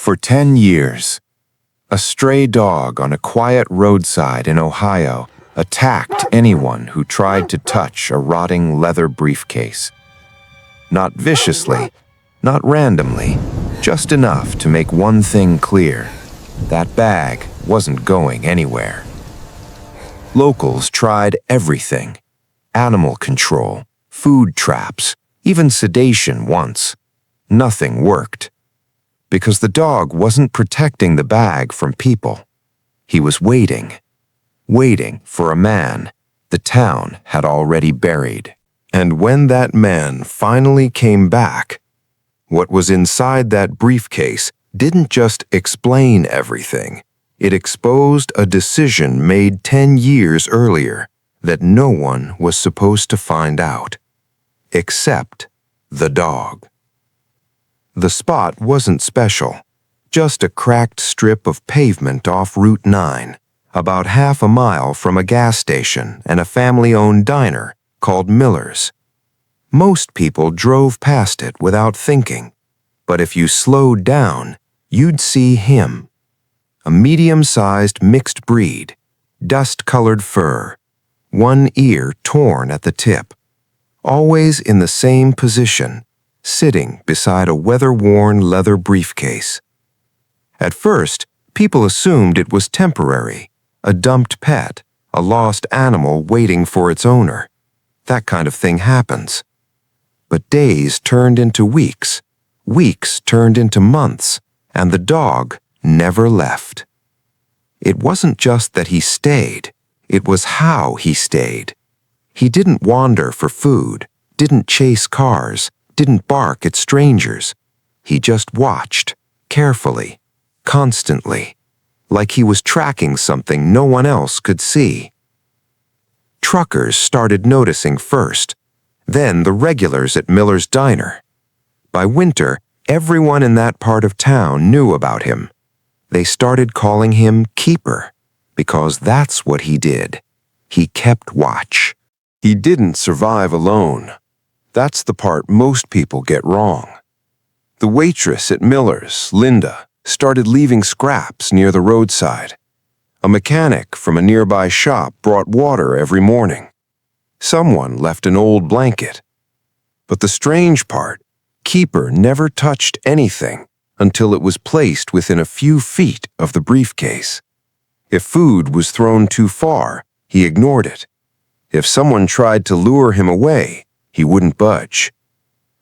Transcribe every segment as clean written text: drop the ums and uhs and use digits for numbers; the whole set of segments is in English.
For 10 years, a stray dog on a quiet roadside in Ohio attacked anyone who tried to touch a rotting leather briefcase. Not viciously, not randomly, just enough to make one thing clear: that bag wasn't going anywhere. Locals tried everything: animal control, food traps, even sedation once. Nothing worked. Because the dog wasn't protecting the bag from people. He was waiting for a man the town had already buried. And when that man finally came back, what was inside that briefcase didn't just explain everything. It exposed a decision made 10 years earlier that no one was supposed to find out, except the dog. The spot wasn't special, just a cracked strip of pavement off Route 9, about half a mile from a gas station and a family-owned diner called Miller's. Most people drove past it without thinking, but if you slowed down, you'd see him. A medium-sized mixed breed, dust-colored fur, one ear torn at the tip, always in the same position, sitting beside a weather-worn leather briefcase. At first, people assumed it was temporary, a dumped pet, a lost animal waiting for its owner. That kind of thing happens. But days turned into weeks, weeks turned into months, and the dog never left. It wasn't just that he stayed, it was how he stayed. He didn't wander for food, didn't chase cars, didn't bark at strangers. He just watched, carefully, constantly, like he was tracking something no one else could see. Truckers started noticing first, then the regulars at Miller's Diner. By winter, everyone in that part of town knew about him. They started calling him Keeper, because that's what he did. He kept watch. He didn't survive alone. That's the part most people get wrong. The waitress at Miller's, Linda, started leaving scraps near the roadside. A mechanic from a nearby shop brought water every morning. Someone left an old blanket. But the strange part, Keeper never touched anything until it was placed within a few feet of the briefcase. If food was thrown too far, he ignored it. If someone tried to lure him away, he wouldn't budge.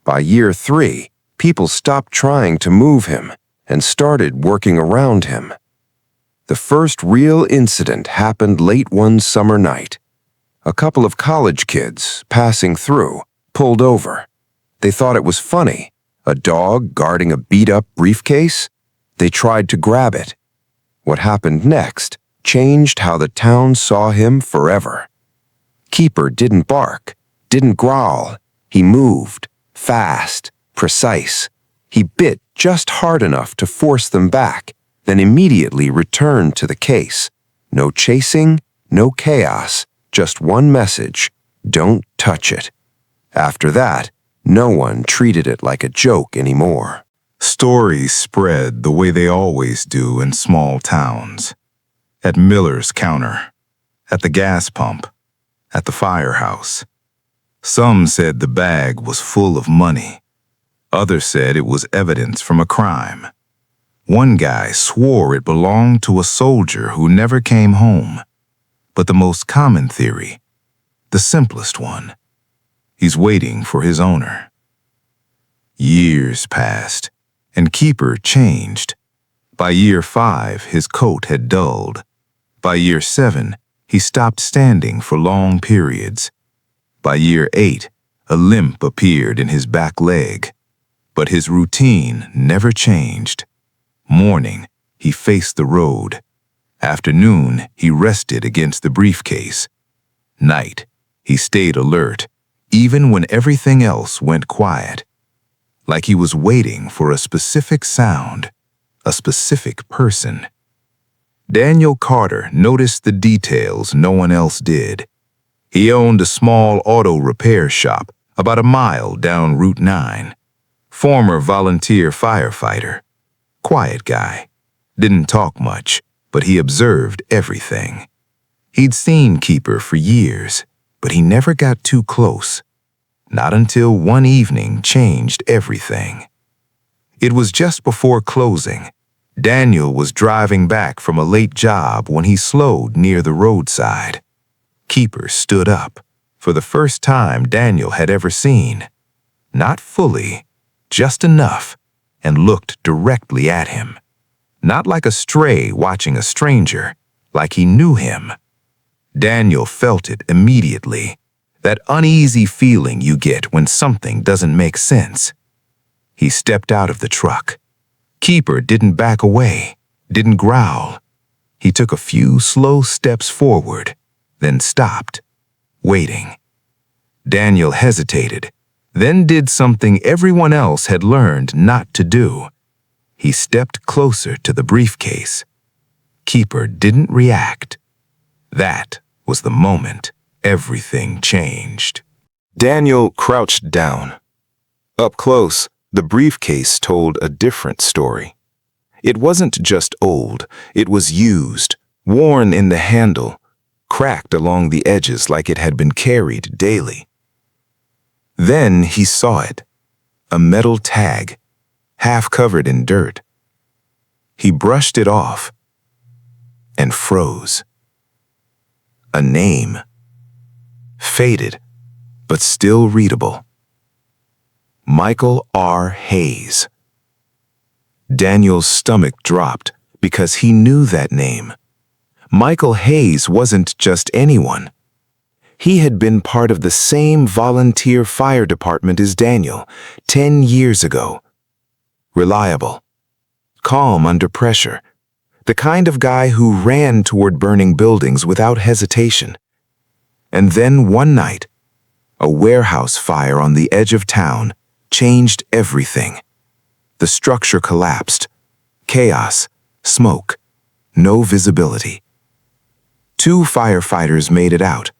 By year 3, people stopped trying to move him and started working around him. The first real incident happened late one summer night. A couple of college kids, passing through, pulled over. They thought it was funny, a dog guarding a beat-up briefcase. They tried to grab it. What happened next changed how the town saw him forever. Keeper didn't bark, didn't growl. He moved, fast, precise. He bit just hard enough to force them back, then immediately returned to the case. No chasing, no chaos, just one message: don't touch it. After that, no one treated it like a joke anymore. Stories spread the way they always do in small towns. At Miller's counter, at the gas pump, at the firehouse. Some said the bag was full of money. Others said it was evidence from a crime. One guy swore it belonged to a soldier who never came home. But the most common theory, the simplest one, he's waiting for his owner. Years passed, and Keeper changed. By year 5, his coat had dulled. By year 7, he stopped standing for long periods. By year 8, a limp appeared in his back leg. But his routine never changed. Morning, he faced the road. Afternoon, he rested against the briefcase. Night, he stayed alert, even when everything else went quiet. Like he was waiting for a specific sound, a specific person. Daniel Carter noticed the details no one else did. He owned a small auto repair shop about a mile down Route 9. Former volunteer firefighter. Quiet guy. Didn't talk much, but he observed everything. He'd seen Keeper for years, but he never got too close. Not until one evening changed everything. It was just before closing. Daniel was driving back from a late job when he slowed near the roadside. Keeper stood up, for the first time Daniel had ever seen. Not fully, just enough, and looked directly at him. Not like a stray watching a stranger, like he knew him. Daniel felt it immediately, that uneasy feeling you get when something doesn't make sense. He stepped out of the truck. Keeper didn't back away, didn't growl. He took a few slow steps forward, then stopped, waiting. Daniel hesitated, then did something everyone else had learned not to do. He stepped closer to the briefcase. Keeper didn't react. That was the moment everything changed. Daniel crouched down. Up close, the briefcase told a different story. It wasn't just old, it was used, worn in the handle, cracked along the edges like it had been carried daily. Then he saw it, a metal tag, half covered in dirt. He brushed it off and froze. A name, faded, but still readable. Michael R. Hayes. Daniel's stomach dropped because he knew that name. Michael Hayes wasn't just anyone. He had been part of the same volunteer fire department as Daniel 10 years ago. Reliable, calm under pressure, the kind of guy who ran toward burning buildings without hesitation. And then one night, a warehouse fire on the edge of town changed everything. The structure collapsed. Chaos, smoke, no visibility. 2 firefighters made it out.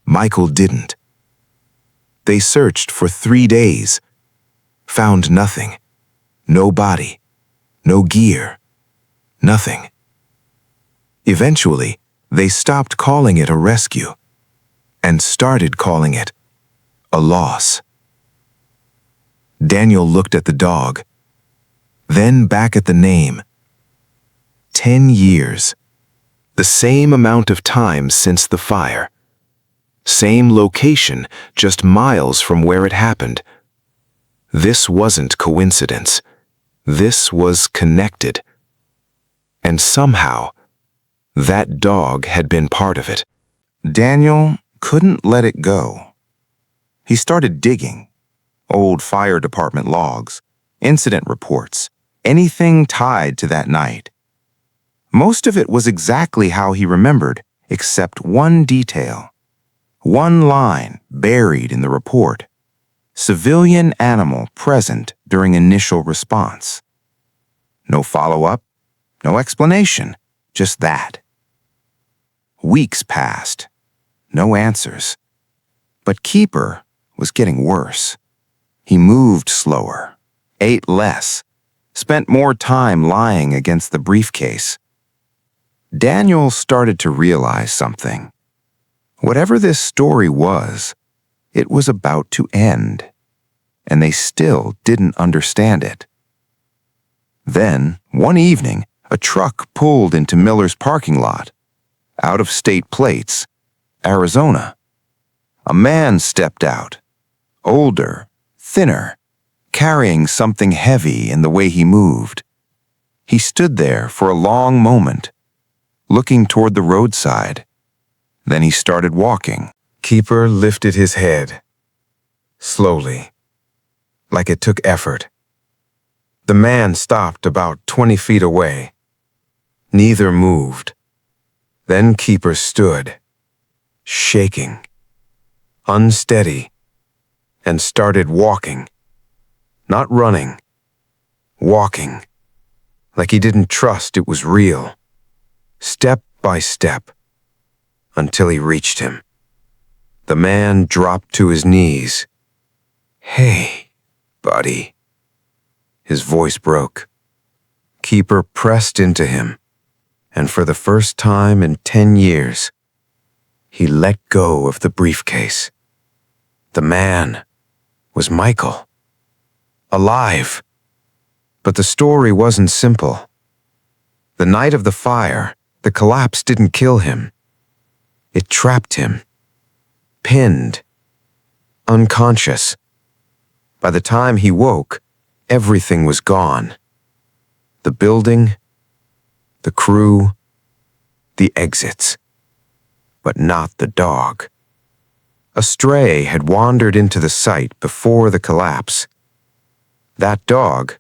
Michael didn't. They searched for 3 days, found nothing. No body, no gear, nothing. Eventually, they stopped calling it a rescue and started calling it a loss. Daniel looked at the dog, then back at the name. 10 years. The same amount of time since the fire. Same location, just miles from where it happened. This wasn't coincidence. This was connected. And somehow, that dog had been part of it. Daniel couldn't let it go. He started digging. Old fire department logs, incident reports, anything tied to that night. Most of it was exactly how he remembered, except one detail. One line buried in the report. Civilian animal present during initial response. No follow-up, no explanation, just that. Weeks passed. No answers. But Keeper was getting worse. He moved slower, ate less, spent more time lying against the briefcase. Daniel started to realize something. Whatever this story was, it was about to end, and they still didn't understand it. Then, one evening, a truck pulled into Miller's parking lot. Out-of-state plates, Arizona. A man stepped out, older, thinner, carrying something heavy in the way he moved. He stood there for a long moment, looking toward the roadside. Then he started walking. Keeper lifted his head, slowly, like it took effort. The man stopped about 20 feet away. Neither moved. Then Keeper stood, shaking, unsteady, and started walking. Not running, walking, like he didn't trust it was real. Step by step, until he reached him. The man dropped to his knees. "Hey, buddy." His voice broke. Keeper pressed into him, and for the first time in 10 years, he let go of the briefcase. The man was Michael, alive. But the story wasn't simple. The night of the fire, the collapse didn't kill him. It trapped him, pinned, unconscious. By the time he woke, everything was gone. The building, the crew, the exits. But not the dog. A stray had wandered into the site before the collapse. That dog,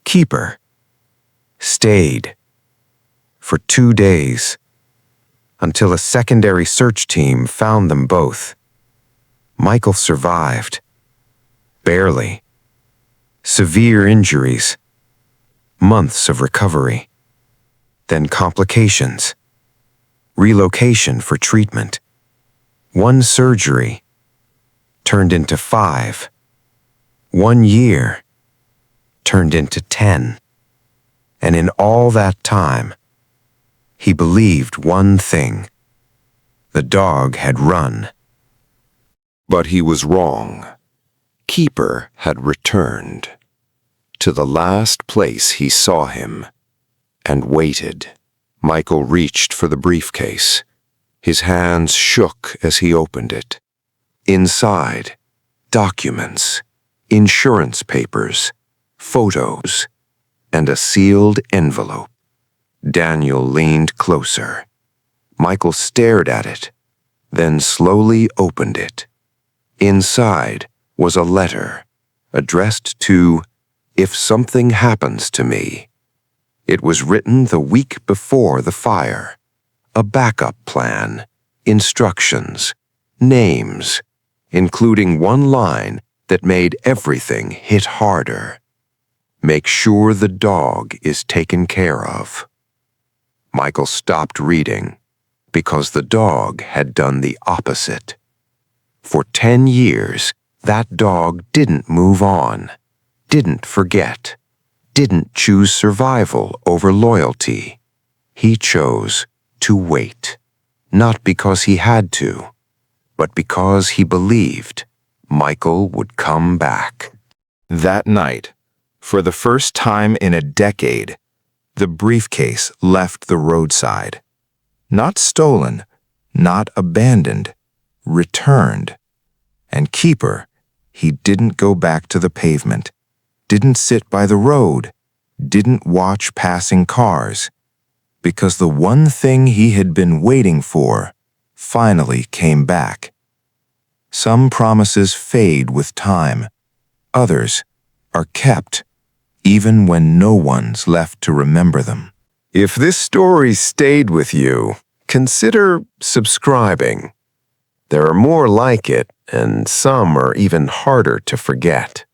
Keeper, stayed for 2 days until a secondary search team found them both. Michael survived. Barely. Severe injuries. Months of recovery. Then complications. Relocation for treatment. 1 surgery turned into 5. 1 year turned into 10. And in all that time, he believed one thing. The dog had run. But he was wrong. Keeper had returned to the last place he saw him and waited. Michael reached for the briefcase. His hands shook as he opened it. Inside, documents, insurance papers, photos, and a sealed envelope. Daniel leaned closer. Michael stared at it, then slowly opened it. Inside was a letter, addressed to "If something happens to me." It was written the week before the fire. A backup plan, instructions, names, including one line that made everything hit harder. Make sure the dog is taken care of. Michael stopped reading because the dog had done the opposite. For 10 years, that dog didn't move on, didn't forget, didn't choose survival over loyalty. He chose to wait, not because he had to, but because he believed Michael would come back. That night, for the first time in a decade, the briefcase left the roadside. Not stolen, not abandoned, returned. And Keeper, he didn't go back to the pavement, didn't sit by the road, didn't watch passing cars, because the one thing he had been waiting for finally came back. Some promises fade with time. Others are kept, even when no one's left to remember them. If this story stayed with you, consider subscribing. There are more like it, and some are even harder to forget.